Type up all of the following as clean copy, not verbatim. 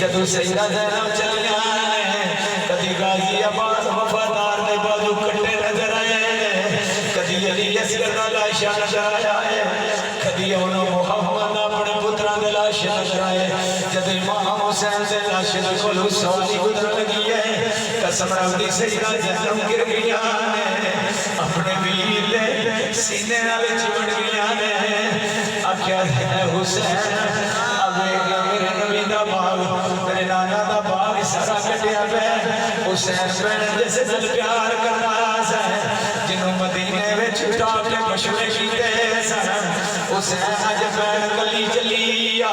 جدو سیدہ زینب چلیا کدی غازی عباس وفادار دے بازو کٹے نظر آئے کدی علی اصغر دا لاشا نظر آئے کدی انہوں محمد اپنے پتران دے لاشا نظر آئے جد امام حسین دے لاشا نکلو سوانی گدر لگی ہے قسم رب دی سیدہ زینب گر گیا اپنے ویر دے سینے والے چمڑ گیا نے آکھیا ہے حسین اب ایک میرے نبی دا باغ میرے نانا دا باغ سارا کٹیا پہ حسین بہن جیسے دل پیار کرنا ہے جنہوں مدینے وچ ٹاپ کے مشورے کیتے سن حسین اج بہن گلی چلی 18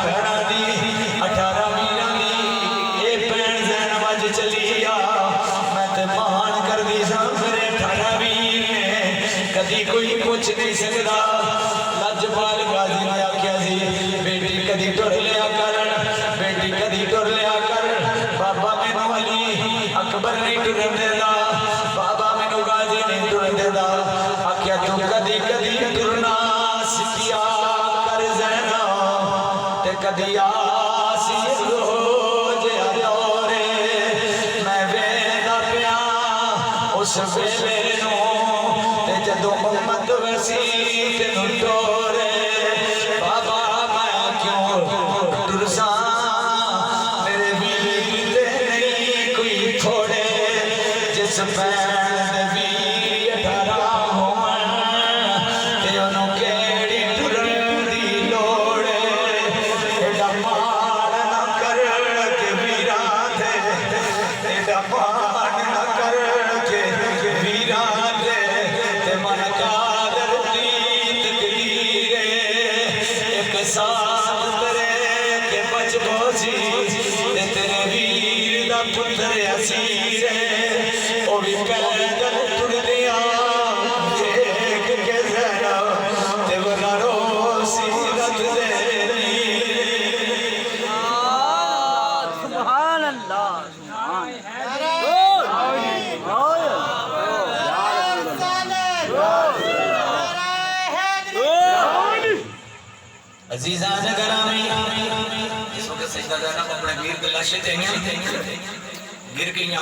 بہناں دی 18 میراں دی اے بہن زینب اج چلی میں تے مان کر دی ساں میرے 18 ویر نے کدی کوئی پوچھ نہیں سکدا لجپال غازی نے آکھیا سی بیٹی کدی ٹر لیا کر بیٹی کدی ٹر لیا کر بابا مینوں علی اکبر نہیں ٹرن دیندا بابا مینوں غازی نہیں ٹرن دیندا آکھیا تو کدی کدی ٹرنا سکھیا کر زینب تے کدی آسی روز ادورے میں ویندا پیا اس ویلے نوں تے جدوں امت وسی تینوں ٹورے بابا میں کیوں ٹرساں میرے ویر دے نہیں کوئی تھوڑے جس بہن دے ویر 18 ہون تے انہوں کیڑی ٹرن دی لوڑ ایڈا مان نہ کر کے ویراں دے ایڈا مان نہ کر کے ویراں دے تے من قادر دی تقدیر ایک ساتھ تیرے کے بچ بوسی تے تیرے ویر دا پتر اسیر او بھی پیدل ٹر دیا دیکھ کے زینب تے وہ نہ رو سیرت دے سبحان اللہ عزیزان گرامی اس وقت سجدہ زینب اپنے ویر دے لاشے تے گر گئیاں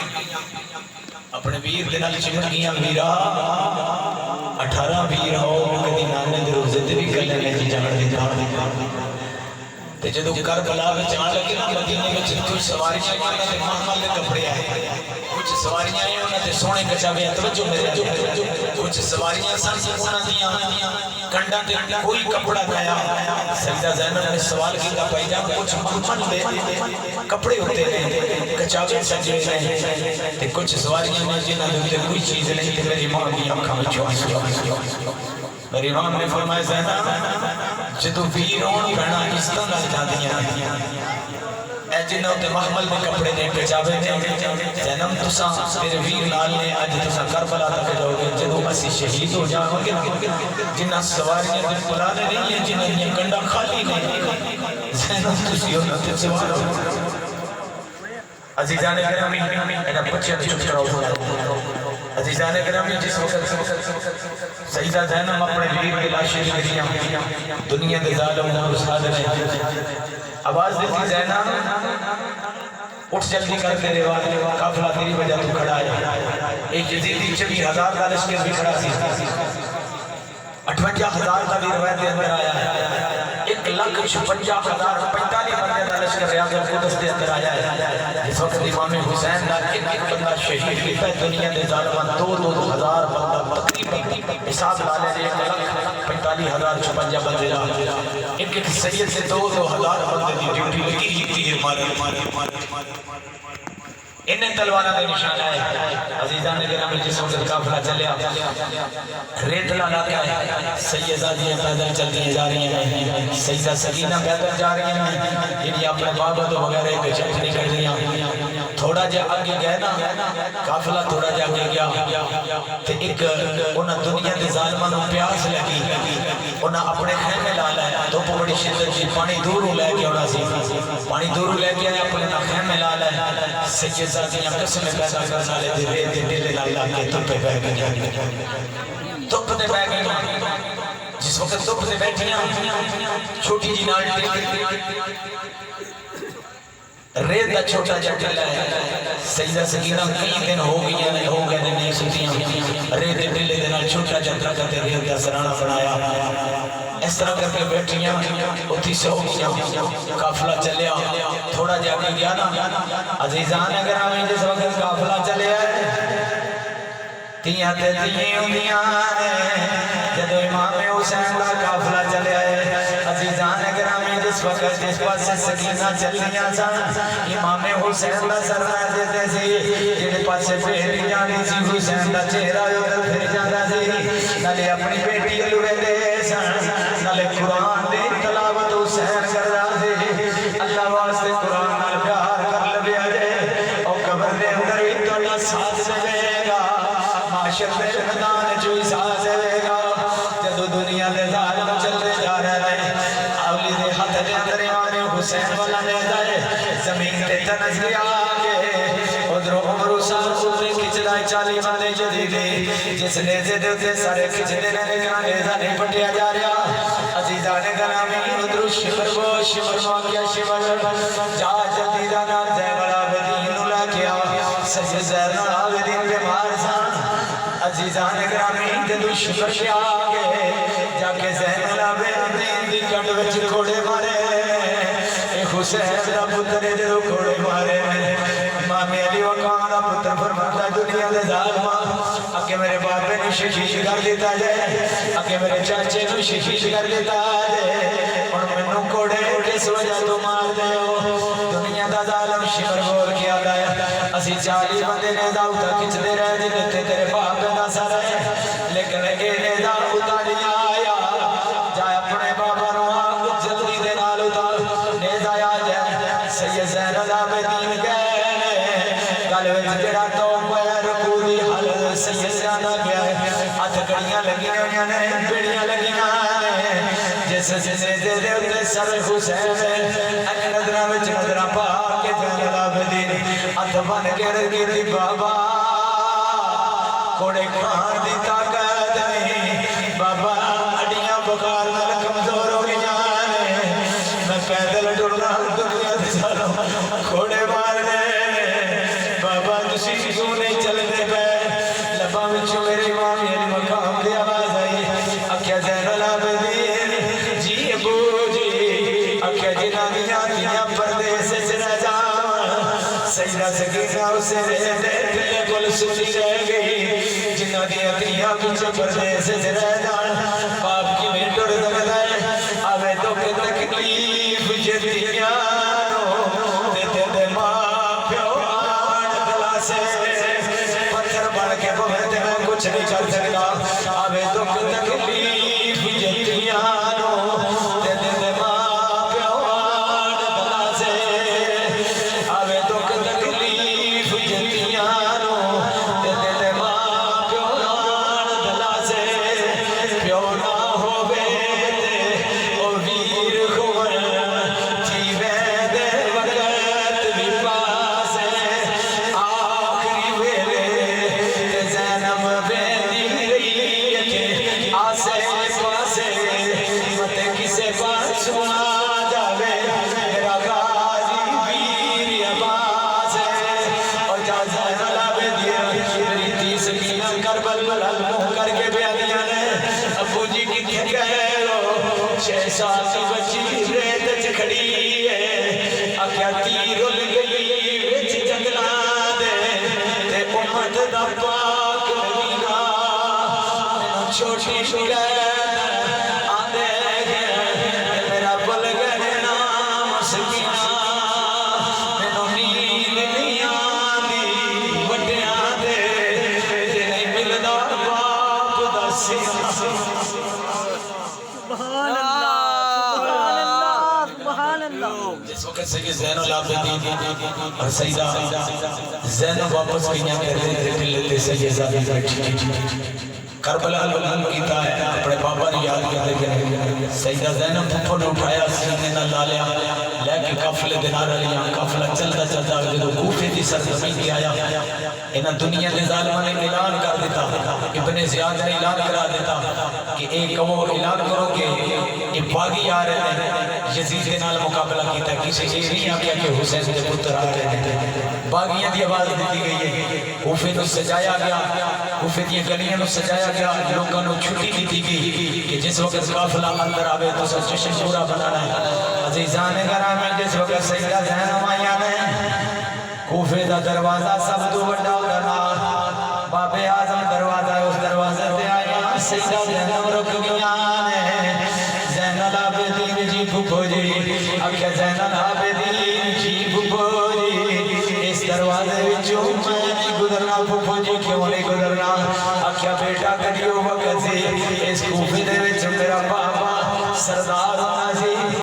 اپنے ویر دے نال چمٹ گئیاں ویرا 18 ویر ہو کدی نانے دے روزے تے بھی گلے لے جی جان دی تے جدوں کربلا وچ آن لگے نا مدینے وچ کچھ سواریاں آئیاں تے محمل دے کپڑے آئے کچھ سواریاں آئیاں انہاں تے سونے کچاوے توجہ میرے کچھ سواریاں سن انہاں دیاں کنڈاں تے کوئی کپڑا نیا سیدہ زینب نے سوال کیتا پائی جان کچھ محمل دے کپڑے ہوتے ہیں کچاوے سجے ہیں تے کچھ سواریاں نے جنہاں دے کوئی چیز نہیں تے میری ماں دی اکھاں وچ آنسو میری ماں نے فرمایا زینب جدوں ویر ہون بہنا اس طرح جاندیاں اے جنہوں تے محمل میں کپڑے نے کچاوے نے زینب تساں میرے ویر نال نے اج تساں کربلا تک جاؤ گے جدوں اسی شہید ہو جاؤ گے جنہاں سواریاں دے پرانے نہیں ہیں جنہاں دیاں کنڈا خالی نہیں زینب تسی انہاں تے سوار ہو عزیزان گرامی انہاں بچیاں تے چپ کراؤ عزیزان گرامی جس وقت سیدہ زینب اپنے ویر کے لاشے گریاں دنیا دے ظالم اور سادہ نے آواز دیتی زینب اٹھ جلدی کر تیرے والے قافلہ تیری وجہ تو کھڑا ہے ایک یزیدی 40,000 کا لشکر بھی کھڑا سی 58,000 کا بھی روایت اندر آیا ہے 1,56,000 45 بندے کا لشکر ریاض القدس دے اندر آیا ہے اس وقت امام حسین کا ایک بندہ شہید کیتا ہے دنیا دے ظالمان 2,000 بندہ تقریباً حساب لا لے 1,45,056 بندے دا ایک سید سے 2,000 بندے دی ڈیوٹی لگی ہوئی ہے مارے انہیں تلوارہ دے نشان آئے عزیزان گرامی جس وقت قافلہ چلیا ریت لالا کے آئے سیدہ دیاں پیدل چلتی جا رہی ہیں سیدہ سکینہ پیدل جا رہی ہیں انہیں اپنے بابا تو وغیرہ کے چکھ نہیں کر دیا تھوڑا جا آگے گئے نا قافلہ تھوڑا جا آگے گیا تو ایک انہاں دنیا دے ظالمانوں پیاس لگی انہاں اپنے خیمے لا لائے تو بڑی شدت جی پانی دوروں لے کے ہونا سی پانی دوروں لے کے اپنے خیمے لا لائے سیدہ دیاں قسمیں پیدا کرنا لے دے رے دے دے لالا کے تپے بہ گئے تپ دے بہ گئے جس وقت تپ دے بیٹھیاں چھوٹی جی نال ریت دا چھوٹا جا ٹلا ہے سیدہ سکینہ کئی دن ہو گئے نہیں سوتیاں ریت دے ٹلے دے نال چھوٹا جا درخت ریت دا سرانا بنایا اس طرح کر کے بیٹھیاں اتھی سو گیا قافلہ چلیا تھوڑا جا کے گیا نا عزیزان گرامی جس وقت قافلہ چلیا ہے تیاں تے تیاں ہوندیاں جدو امام حسین دا قافلہ چلیا ہے عزیزان گرامی جس وقت جس پاس سکینہ چلیاں سن امام حسین دا سر دیتے سی جن پاس بیٹی جانی سی حسین دا چہرہ ادھر پھر جانا سی نالے اپنی بیٹی لوے دے سن نالے قرآن دے تلاوت حسین کر رہا سی اللہ واسطے قرآن نال پیار کر لبیا جائے اور قبر دے اندر بھی توڑا ساتھ دے گا معاشر دے میدان چوئی ساتھ دے گا جدو دنیا دے ظالم چلتے جا رہے ہیں اولی دے ہاتھ دے اندر امام حسین والا نے جائے زمین تے تنزلی آگے ادھر عمر صاحب سوپے کچھلائی چالی بندے جدیدے جس نیزے دے ہوتے سارے کچھلے رہنے کا نیزہ نہیں پٹیا جا رہا عزیزان گرامی ادھر شمر وہ شمر مانگیا شمر جا جدیدہ نام زین العابدین اللہ کیا سید زین العابدین بیمار سان عزیزان گرامی ادھر شمر کے آگے جا کے زین العابدین دی کنڈ وچ گھوڑے مارے حسین دا پتر جو گھوڑے مارے امام علی وقان پتر فرماتا دنیا دے ظالمہ اکے میرے باپے نے شہید کر دیتا جائے اکے میرے چاچے نے شہید کر دیتا جائے اور منوں کوڑے کس وجہ تو مار دے ہو دنیا دا ظالم شمر بول کیا گیا اسی 40 بندے نے داؤتا کچھ دے رہے دیتے تیرے باپے دا سر ہے لیکن اے نے دا اتاری آیا جائے اپنے بابا روحاں جلدی دے نال اتار نیزہ آ جائے سید زین العابدین گئے گالوے جڑا تو پیر پوری حال سید زیادہ گیا ہے ہاتھ کڑیاں لگیاں ہویاں نے بیڑیاں لگیاں نے جس جسے دے دے اتے سر حسین اک نظرہ وچ نظرہ پا کے زین العابدین ہاتھ بن کے رگی بابا کوڑے کھان دی طاقت نہیں بابا اڈیاں بخار نال کمزور ہو گیا میں پیدل ڈرنا دنیا دے سالوں کوڑے مار دے بابا تسی کیوں نہیں چلتے پہ لبا وچ میرے امام علی مقام دی آواز آئی اکھیا زین العابدین جی ابو جی اکھیا جنہ دیاں پردیس سے رہ جاواں سیدہ سکینہ اسے دے دلے کول سنی رہ گئی جنہ دیاں پیچھے پردیس سے رہ جاواں باپ کی میں ڈر سکتا ہے آوے تو کہ تکلیف جتیاں دیتے دے ماں پیو آن دلا سے پتھر بڑھ کے بہتے میں کچھ نہیں کر سکتا آوے تو کہ تکلیف جتیاں دیتے دے ماں پیو آن دلا سے آوے تو کہ تکلیف جتیاں دیتے دے ماں پیو آن دلا سے پیو نہ ہو بیتے او ویر خور تھی ویدے وقت بھی پاس آخری ویلے زینب بیدی رہی کہ آسے پاسے مت کسے پاس سنا جاوے میرا غازی ویر عباس اور جا زین العابدین میری 30 سکینہ کربل منہ کر کے بیانیاں نے ابو جی کی کہہ لو 6 سال کی بچی ریت چ کھڑی ہے اکھیا تیر لگئی وچ جنگلاں دے تے امت دا پاک مدینہ مینوں چھوٹی شکایت آندے میرا بھول گئے نام سکینہ مینوں نیند نہیں آندی وڈیاں دے تے نہیں ملدا باپ دا سینہ سبحان اللہ سبحان اللہ جس وقت سید زین العابدین اور سیدہ زینب واپس گئیاں کہتے تھے لیتے سید زادی بیٹھی کربلا الولان کیتا ہے اپنے بابا نے یاد کرتے کہ سیدہ زینب پھپھو نے اٹھایا سینے نہ لالیا لے کے قافلے دے نال علیاں قافلہ چلدا چلدا جدوں کوفے دی سرزمین تے آیا انہاں دنیا دے ظالماں نے اعلان کر دیتا ابن زیاد نے اعلان کرا دیتا کہ ایک کہو اعلان کرو کہ یہ باغی آ رہے ہیں یزید کے نال مقابلہ کیتا کسی یہ نہیں آگیا کہ حسین کے پتر آ رہے ہیں باغیاں دی آواز دیتی گئی ہے کوفے نو سجایا گیا کوفے دی گلیاں نو سجایا گیا لوگاں نو چھٹی دیتی گئی کہ جس وقت قافلہ اندر آوے تو سب جشن پورا بنانا ہے عزیزان گرامی جس وقت سیدہ زینب آیا نے کوفے دا دروازہ سب تو بڑا ہونا باب اعظم دروازہ اس دروازے تے آیا سیدہ زینب رک گیا نے زین العابدین جی پھپھو جی اکھے زین العابدین جی پھپھو جی اس دروازے وچوں میں نہیں گزرنا پھپھو جی